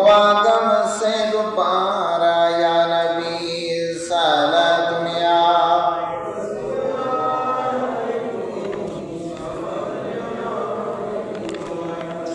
आदम से दोबारा या नबी साला दुनिया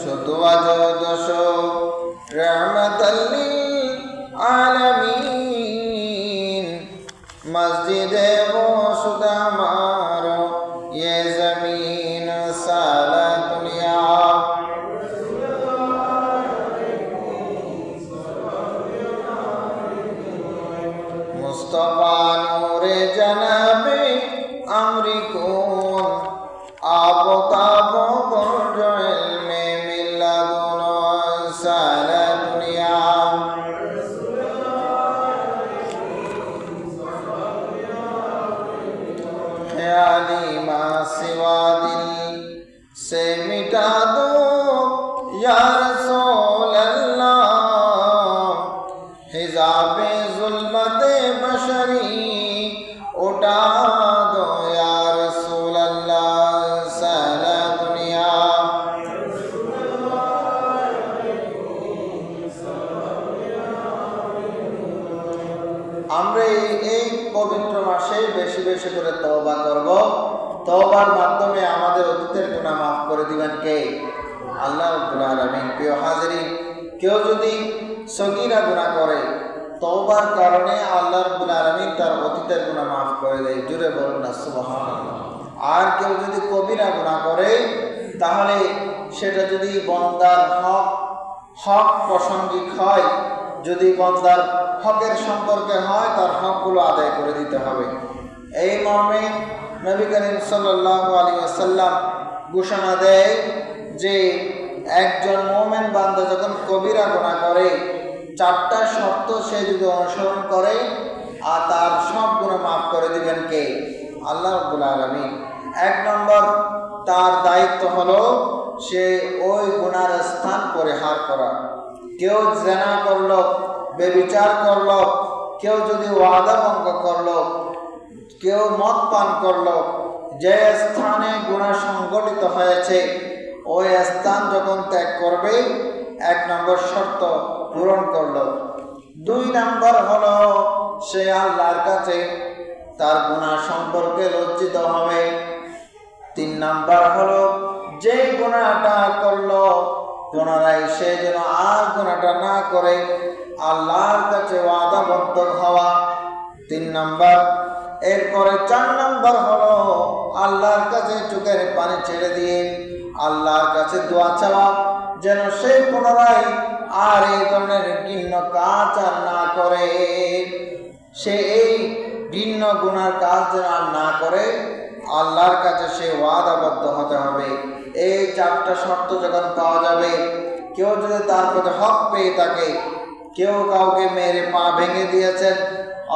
शुद्ध वजो दोषो रहमतल लिल आलमीन मस्जिद वो शुदा मारो ये जमीन साला दुनिया मुस्तफा नूरे जनाबे अमरिकून आबो ताबो बुर्जो इल्मे मिल्लादुनो साला दुनिया ख्याली मा सिवा दिल से मिटा दो या रसूल अल्लाह हिजाबे जुल्मते बशरी उठा दो या रसूल अल्लाह साला दुनिया আমরা এই পবিত্র মাসে বেশি বেশি করে তওবা করব। তওবার মাধ্যমে আমাদের অতীতের গুনাহ মাফ করে দিবেন কে? আল্লাহ রাব্বুল আলামিন। প্রিয় হাজিরিন, কেউ যদি সগীরা গুনাহ করে তওবার কারণে আল্লাহ রাব্বুল আলামিন তার অতীতের গুনাহ মাফ করে দেয়। জোরে বলুন না সুবহানাল্লাহ। আর কেউ যদি কবিরা গুনাহ করে তাহলে সেটা যদি বান্দার হক প্রাসঙ্গিক হয়, যদি বান্দার হকের সম্পর্কে হয়, তার হকগুলো আদায় করে দিতে হবে। এই মর্মে নবী করিম সাল্লাল্লাহু আলাইহি ওয়াসাল্লাম ঘোষণা দেয় যে একজন মুমিন বান্দা যখন কবিরা গুনাহ করে, চারটা শর্ত সে যদি অনুসরণ করে আর তার সব গুনাহ মাফ করে দিবেন কে? আল্লাহ রাব্বুল আলামিন। এক নম্বর, তার দায়িত্ব হলো সে ওই গুনার স্থান পরিহার করা। কেউ জিনা করলো, বেবিচার করলো, কেউ যদি ওয়াদা ভঙ্গ করলো, কেউ মদ পান করলো, যে স্থানে গুনাহ সংঘটিত হয়েছে ওই স্থান যখন ত্যাগ করবে, এক নম্বর শর্ত পূরণ করলো। দুই নম্বর হলো সে আল্লাহর কাছে তার গুনাহ সম্পর্কে লজ্জিত হবে। তিন নম্বর হলো যে গুনাহটা করলো পুনরায় সে যেন আর গুনাহটা না করে, আল্লাহর কাছে ওয়াদাবদ্ধ হওয়া। তিন নম্বর। এরপরে চার নম্বর হলো আল্লাহর কাছে চোখের পানি ছেড়ে দিয়ে আল্লাহর কাছে দোয়া চাওয়া, যেন সে পুনরায় আর এই ধরনের ঘৃণ্য কাজ আর না করে। সে এই ঘৃণ্য গুনার কাজ যেন আর না করে, আল্লাহর কাছে সে ওয়াদাবদ্ধ হতে হবে। এই চারটা শর্ত যখন পাওয়া যাবে, কেউ যদি তার প্রতি হক পেয়ে থাকে, কেউ কাউকে মেরে পা ভেঙে দিয়েছেন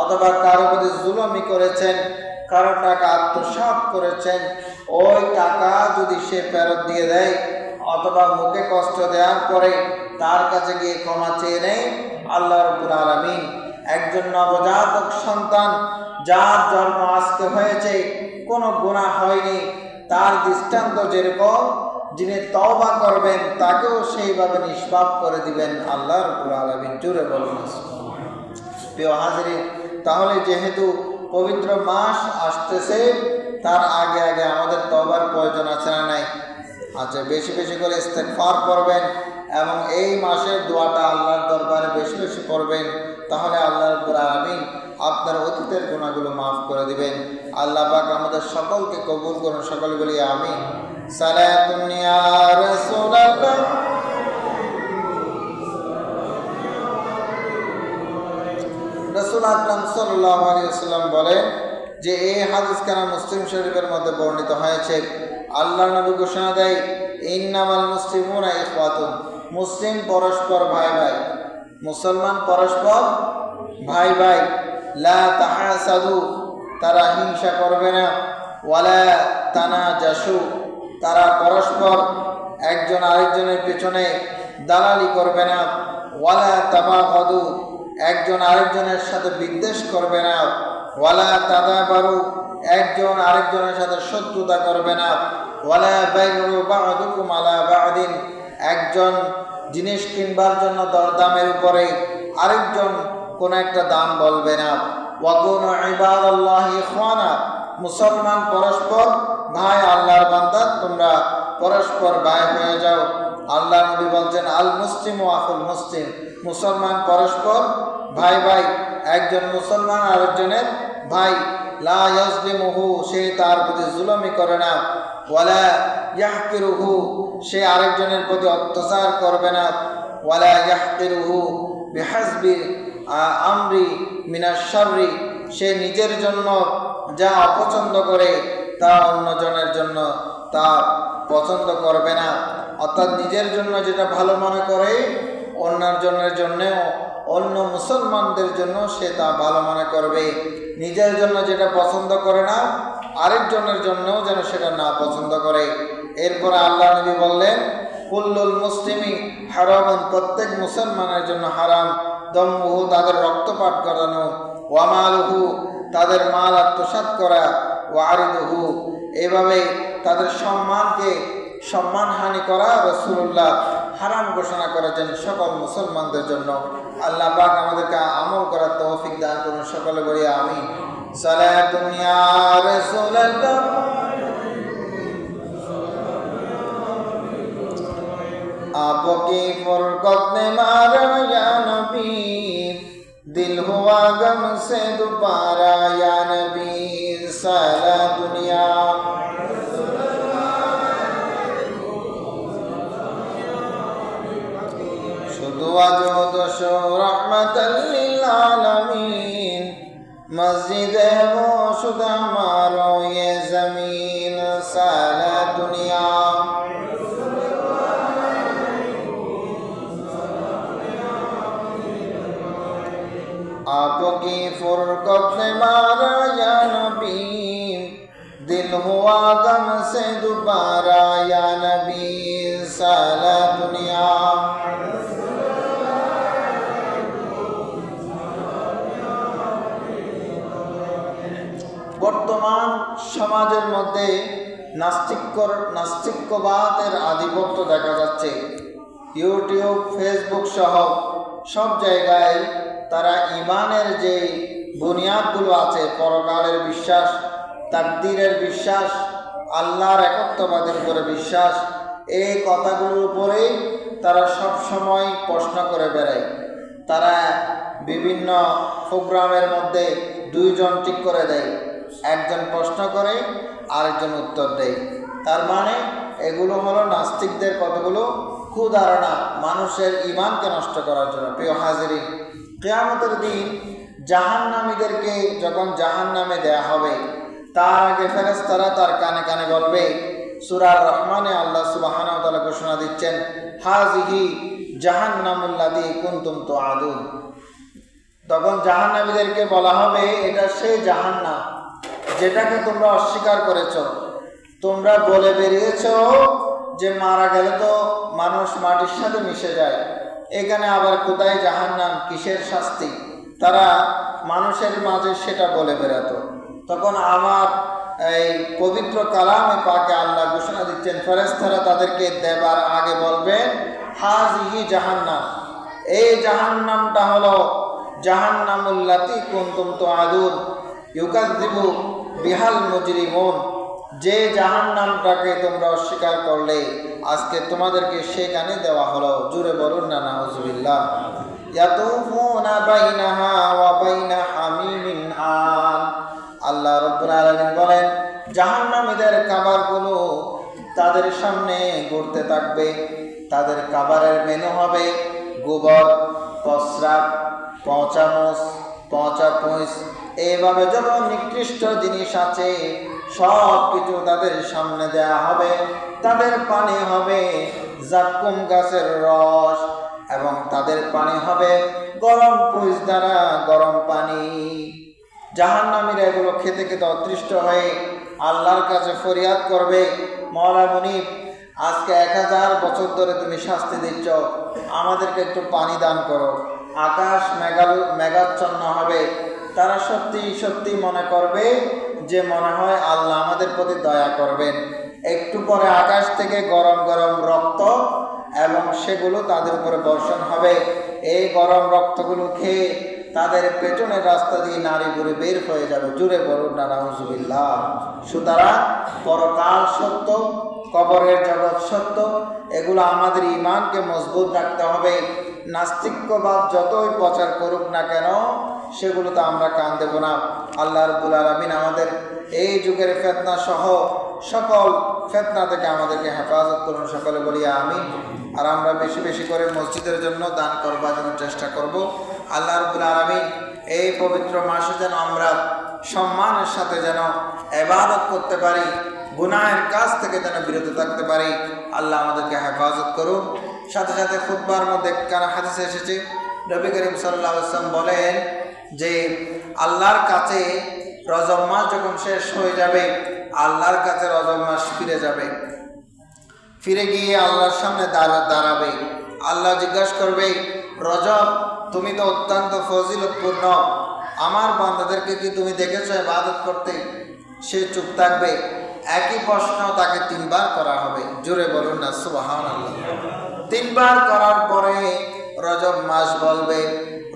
অথবা কারো প্রতি জুলুমি করেছেন, কারো টাকা আত্মসাৎ করেছেন, ওই টাকা যদি সে ফেরত দিয়ে দেয় অথবা মুখে কষ্ট দেওয়ার পরে তার কাছে গিয়ে ক্ষমা চেয়ে নেয়, আল্লাহ রাব্বুল আলামিন একজন নবজাতক সন্তান যার জন্ম আজকে হয়েছে, কোনো গুনাহ হয়নি, তার দৃষ্টান্ত যেরকম, যিনি তওবা করবেন তাকেও সেইভাবে নিষ্পাপ করে দিবেন আল্লাহ রাব্বুল আলামিন। জোরে বলুন। প্রিয় হাজিরিন, তাহলে যেহেতু পবিত্র মাস আসতেছে, তার আগে আগে আমাদের তওবার প্রয়োজন আছে না নাই? আচ্ছা, বেশি বেশি করে ইস্তেগফার করবেন এবং এই মাসের দোয়াটা আল্লাহর দরবারে বেশি বেশি করবেন, তাহলে আল্লাহ রাব্বুল আলামিন আপনার অতীতের গুনাহগুলো মাফ করে দিবেন। আল্লাহ পাক আমাদের সকলকে কবুল করুন। সকলে বলি আমিন। সালাতুন ইয়া রাসূলুল্লাহ। রাসূল আকরাম সাল্লাল্লাহু আলাইহি ওয়াসাল্লাম বলেন যে এই হাদিস কানা মুসলিম শরীফের মধ্যে বর্ণিত হয়েছে। আল্লাহর নবী ঘোষণা দেয়, ইন্নামাল মুসলিমুনা ইখওয়াতুন, মুসলিম পরস্পর ভাই ভাই, মুসলমান পরস্পর ভাই ভাই। লা তাহাসাদু, তারা হিংসা করবে না। ওয়ালা তানাজাসু, তারা পরস্পর একজন আরেকজনের পেছনে দালালি করবে না। ওয়ালা তাবাগাদু, একজন আরেকজনের সাথে বিদ্বেষ করবে না। ওয়ালা তাদাবারু, একজন আরেকজনের সাথে শত্রুতা করবে না। ওয়ালা বাইগু বা'দুকুম আলা বা'দিন, একজন জিনিস কিনবার জন্য দরদামের উপরে আরেকজন কোন একটা দাম বলবে না। ওয়াকুনু ইবাদাল্লাহি ইখওয়ানা, মুসলমান পরস্পর ভাই, আল্লাহর বান্দা তোমরা পরস্পর ভাই হয়ে যাও। আল্লাহ নবী বলছেন আল মুসলিমু আখুল মুসলিম, মুসলমান পরস্পর ভাই ভাই, একজন মুসলমান আরেকজনের ভাই। লা ইয়াজলিমুহু, সে তার প্রতি জুলুমি করে না। ওয়ালা ইয়াহকিরুহু, সে আরেকজনের প্রতি অত্যাচার করবে না। ওয়ালা ইয়াহকিরুহু বিহাসবি আমরি মিনাশ শাররি, সে নিজের জন্য যা অপছন্দ করে তা অন্যজনের জন্য তা পছন্দ করবে না। অর্থাৎ নিজের জন্য যেটা ভালো মনে করে অন্যজনের জন্যও, অন্য মুসলমানদের জন্য সে তা ভালো মনে করবে। নিজের জন্য যেটা পছন্দ করে না আরেকজনের জন্যও যেন সেটা না পছন্দ করে। এরপরে আল্লাহ নবী বললেন কুল্লুল মুসলিমি হারামুন, প্রত্যেক মুসলমানের জন্য হারাম দমুহু, তাদের রক্তপাত করানো, ওয়ামালুহু, তাদের মাল আত্মসাৎ করা, ওয়ারিদুহু, এভাবে তাদের সম্মানকে সম্মানহানি করা রাসূলুল্লাহ হারাম ঘোষণা করেছেন সকল মুসলমানদের জন্য। আল্লাহ পাক আমাদেরকে আমল করার তৌফিক দান করুন। সকলে বলি আমিন। সালাতুন ইয়া রাসূলুল্লাহ, आपकी फुरकत ने मारा या नबी, दिल हुआ गम से दोबारा या नबी, सारा दुनिया शुद्ध वजूद शो रहमतल लिल आलमीन, मस्जिद है वो शुद्ध हमारो ये जमीन, सारा दुनिया आपकी फुरकत ने मारा या नबी, दिल हुआ गम से दोबारा या नबी, सारा दुनिया বর্তমান সমাজের মধ্যে নাস্তিক্যবাদের আধিপত্য দেখা যাচ্ছে। ইউটিউব, ফেসবুক সহ সব জায়গায় তারা ইমানের যে বুনিয়াদগুলো আছে, পরকালের বিশ্বাস, তাকদীরের বিশ্বাস, আল্লাহর একত্ববাদের উপরে বিশ্বাস, এই কথাগুলোর উপরেই তারা সব সময় প্রশ্ন করে বেড়ায়। তারা বিভিন্ন প্রোগ্রামের মধ্যে দুইজন ঠিক করে দেয়, একজন প্রশ্ন করে আরেকজন উত্তর দেয়। তার মানে এগুলো হলো নাস্তিকদের কতগুলো কুধারণা মানুষের ঈমানকে নষ্ট করার জন্য। প্রিয় হাজিরিন, কিয়ামতের দিন জাহান্নামীদেরকে যখন জাহান্নামে দেয়া হবে, তার আগে ফেরেশতারা তার কানে কানে বলবে। সূরা রহমানে আল্লাহ সুবহানাহু ওয়া তাআলা ঘোষণা দিচ্ছেন হাযিহি জাহান্নামুল্লাযী কুনতুম তুআদুন। তখন জাহান্নামীদেরকে বলা হবে এটা সেই জাহান্নাম যেটাকে তোমরা অস্বীকার করেছ। তোমরা বলে বেরিয়েছ যে মারা গেলে তো মানুষ মাটির সাথে মিশে যায়, এখানে আবার কোথায় জাহান্নাম, কিসের শাস্তি? তারা মানুষের মাঝে সেটা বলে বেড়াতো। তখন আমার এই পবিত্র কালামে পাকে আল্লাহ ঘোষণা দিচ্ছেন ফেরেশতারা তাদেরকে দেবার আগে বলবেন হাযিহি জাহান্নাম, এই জাহান্নামটা হলো জাহান্নামুল্লাতী কুনতুম তুআদুন ইউকাযযিবু বিহাল মুজরিমুন, যে জাহান্নামটাকে তোমরা অস্বীকার করলে আজকে তোমাদেরকে সেখানে দেওয়া হলো। জুড়ে বলুন না নাউযুবিল্লাহ। ইয়াতুফুনা বাইনাহা ওয়া বাইনা হামিমিন আন, আল্লাহ রাব্বুল আলামিন বলেন জাহান্নামীদের খাবারগুলো তাদের সামনে ঘুরতে থাকবে। তাদের খাবারের মেনু হবে গোবর, প্রস্রাব, পচামচ, পচাপুঁচ, এইভাবে যত নিকৃষ্ট জিনিস আছে সব কিছু তাদের সামনে দেয়া হবে। তাদের পানি হবে জাক্কুম গাছের রস, এবং তাদের পানি হবে গরম পুঁজ দ্বারা গরম পানি। জাহান্নামীরা এগুলো খেতে খেতে অতৃষ্ট হয়ে আল্লাহর কাছে ফরিয়াদ করবে, মওলা মুনিব আজকে 1000 বছর ধরে তুমি শাস্তি দিচ্ছ, আমাদেরকে একটু পানি দান করো। আকাশ মেঘাচ্ছন্ন হবে। তারা সত্যি সত্যি মনে করবে যে মনে হয় আল্লাহ আমাদের প্রতি দয়া করবেন। একটু পরে আকাশ থেকে গরম গরম রক্ত এবং সেগুলো তাদের উপরে বর্ষণ হবে। এই গরম রক্তগুলো খেয়ে তাদের পেছনের রাস্তা দিয়ে নারী ঘুরে বের হয়ে যাবে। জুড়ে বলুন না নাউজুবিল্লাহ। সুতরাং পরকাল সত্য, কবরের জগৎ সত্য, এগুলো আমাদের ঈমানকে মজবুত রাখতে হবে। নাস্তিক্যবাদ যতই প্রচার করুক না কেন সেগুলোতে আমরা কান দেব না। আল্লাহ রাব্বুল আলামিন আমাদের এই যুগের ফিতনা সহ সকল ফিতনা থেকে আমাদেরকে হেফাজত করুন। সকলে বলি আমিন। আর আমরা বেশি বেশি করে মসজিদের জন্য দান করবার জন্য চেষ্টা করব। আল্লাহ রাব্বুল আলামিন এই পবিত্র মাসে যেন আমরা সম্মানের সাথে যেন ইবাদত করতে পারি, গুনাহের কাজ থেকে যেন বিরত থাকতে পারি। আল্লাহ আমাদেরকে হেফাজত করুন। সাথে সাথে খুতবার মধ্যে কার হাদিসে এসেছে, নবী করিম সাল্লাল্লাহু আলাইহি ওয়াসাল্লাম বলেন যে আল্লাহর কাছে রজব মাস যখন শেষ হয়ে যাবে, আল্লাহর কাছে রজব মাস ফিরে যাবে, ফিরে গিয়ে আল্লাহর সামনে দাঁড়াবে। আল্লাহ জিজ্ঞাসা করবে, রজব তুমি তো অত্যন্ত ফজিলতপূর্ণ, আমার বান্দাদেরকে কি তুমি দেখেছো ইবাদত করতে? সে চুপ থাকবে। একই প্রশ্ন তাকে 3 বার করা হবে। জোরে বলুন না সুবহানাল্লাহ। 3 বার করার পরে রজব মাস বলবে,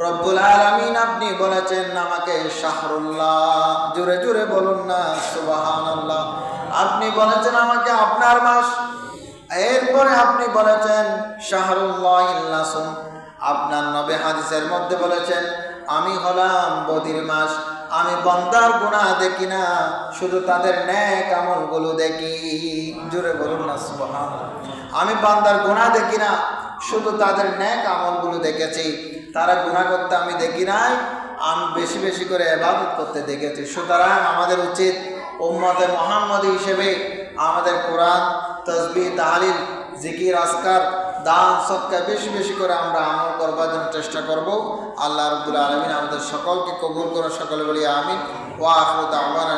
রব্বুল আলামিন আপনি বলেছেন আমাকে শাহরুল্লাহ, জোরে জোরে বলুন না সুবহানাল্লাহ, আপনি বলেছেন আমাকে আপনার মাস। এরপরে আপনি বলেছেন শাহরুল্লাহ, আপনার নবী হাদিসের মধ্যে বলেছেন আমি হলাম বদির মাস, আমি বান্দার গুনাহ দেখি না, শুধু তাদের নেক আমলগুলো দেখি। জোরে বলুন না সুবহানাল্লাহ। আমি বান্দার গুনাহ দেখি না, শুধু তাদের নেক আমলগুলো দেখেছি। তারা গুনাহ করতে আমি দেখি নাই, আমি বেশি বেশি করে ইবাদত করতে দেখেছি। সুতরাং আমাদের উচিত উম্মতে মুহাম্মদী হিসেবে আমাদের কোরআন, তাসবিহ, তাহলিল, জিকির, আজকার, দান, সদকা বেশি বেশি করে আমরা আমল করবার জন্য চেষ্টা করব। আল্লাহ রাব্বুল আলামিন আমাদের সকলকে কবুল করে। সকলে বলি আমিন। ওয়া আখিরু দাওয়ানা